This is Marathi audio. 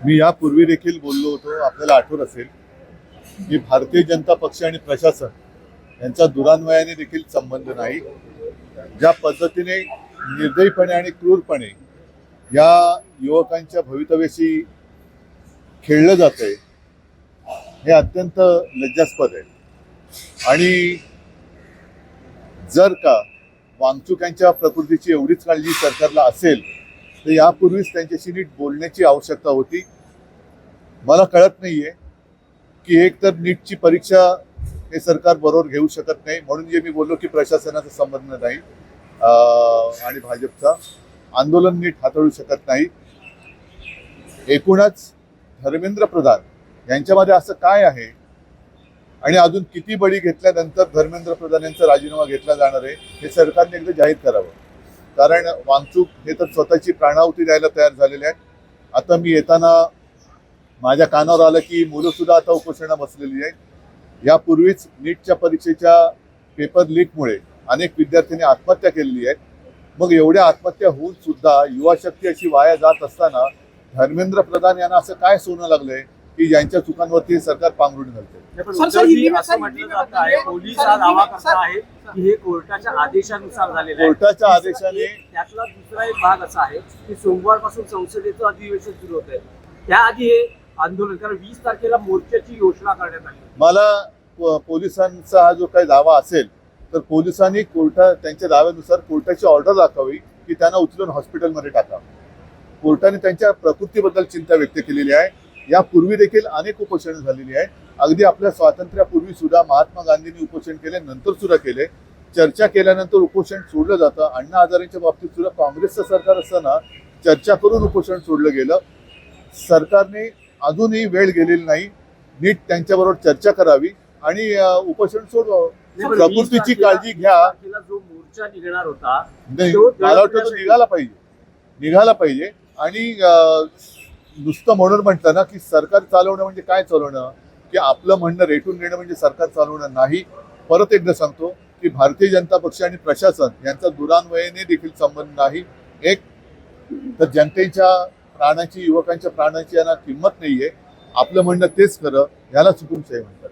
मी यापूर्वी देखील बोललो होतो, आपल्याला आठवत असेल की भारतीय जनता पक्ष आणि प्रशासन यांचा दुरान्वयाने देखील संबंध नाही. ज्या पद्धतीने निर्दयीपणे आणि क्रूरपणे या युवकांच्या भवितव्याशी खेळलं जातंय हे अत्यंत लज्जास्पद आहे. आणि जर का वांगचूक यांच्या प्रकृतीची एवढीच काळजी सरकारला असेल तर यापूर्वीच त्यांच्याशी नीट बोलण्याची आवश्यकता होती. मला कळत नाहीये की एक तर नीटची परीक्षा हे सरकार बरोबर घेऊ शकत नाही, म्हणून जे मी बोललो की प्रशासनाचा संबंध नाही आणि भाजपचा आंदोलन नीट हाताळू शकत नाही. एकूणच धर्मेंद्र प्रधान यांच्यामध्ये असं काय आहे आणि अजून किती बळी घेतल्यानंतर धर्मेंद्र प्रधान यांचा राजीनामा घेतला जाणार आहे हे सरकारने एकदा जाहीर करावं. कारण वांगचूक हे तर स्वतःची प्राणाहुती द्यायला तयार झालेले आहेत. आता मी येताना माझ्या कानावर आलं की मुलं सुद्धा आता उपोषणा बसलेली आहेत. यापूर्वीच नीटच्या परीक्षेच्या पेपर लीकमुळे अनेक विद्यार्थ्यांनी आत्महत्या केलेली आहे. मग एवढ्या आत्महत्या होऊन सुद्धा युवा शक्ती अशी वाया जात असताना धर्मेंद्र प्रधान यांना असं काय सोनं लागलंय की ज्यांच्या चुकांवरती सरकार पांघरुण घालते. असं म्हटलं जात आहे, पोलीस हा दावा करत आहेत की हे कोर्टाच्या आदेशानुसार झालेलं आहे. कोर्टाच्या आदेशाने त्यातला दुसरा एक भाग असा आहे की सोमवारपासून संसदेचं अधिवेशन सुरू होत आहे. त्याआधी हे आंदोलन, कारण 20 तारखेला मोर्चाची घोषणा करण्यात आली. मला पोलिसांचा हा जो काही दावा असेल तर पोलिसांनी त्यांच्या दाव्यानुसार कोर्टाची ऑर्डर दाखवावी की त्यांना उचलून हॉस्पिटलमध्ये टाका. कोर्टाने त्यांच्या प्रकृतीबद्दल चिंता व्यक्त केलेली आहे. यापूर्वी देखील अनेक उपोषणं झालेली आहेत. अगदी आपल्या स्वातंत्र्यापूर्वी सुद्धा महात्मा गांधींनी उपोषण केले, नंतर सुद्धा केले. चर्चा केल्यानंतर उपोषण सोडलं जातं. अण्णा हजारेंच्या बाबतीत सुद्धा काँग्रेसचं सरकार असताना चर्चा करून उपोषण सोडलं गेलं. सरकारने अजूनही वेळ गेलेली नाही. नीट त्यांच्याबरोबर चर्चा करावी आणि उपोषण सोडवावं. प्रकृतीची काळजी घ्या. जो मोर्चा निघणार होता मला वाटतं तो निघाला पाहिजे. आणि नुसतं म्हणून म्हटलं ना की सरकार चालवणं म्हणजे काय चालवणं, की आपलं म्हणणं रेटून घेणं म्हणजे सरकार चालवणं नाही. परत एकदा सांगतो की भारतीय जनता पक्ष आणि प्रशासन यांचा दुरान्वयाने देखील संबंध नाही. एक तर जनतेच्या प्राणाची, युवकांच्या प्राणाची यांना किंमत नाहीये. आपलं म्हणणं तेच खरं, याला हुकुमशाही म्हणतात.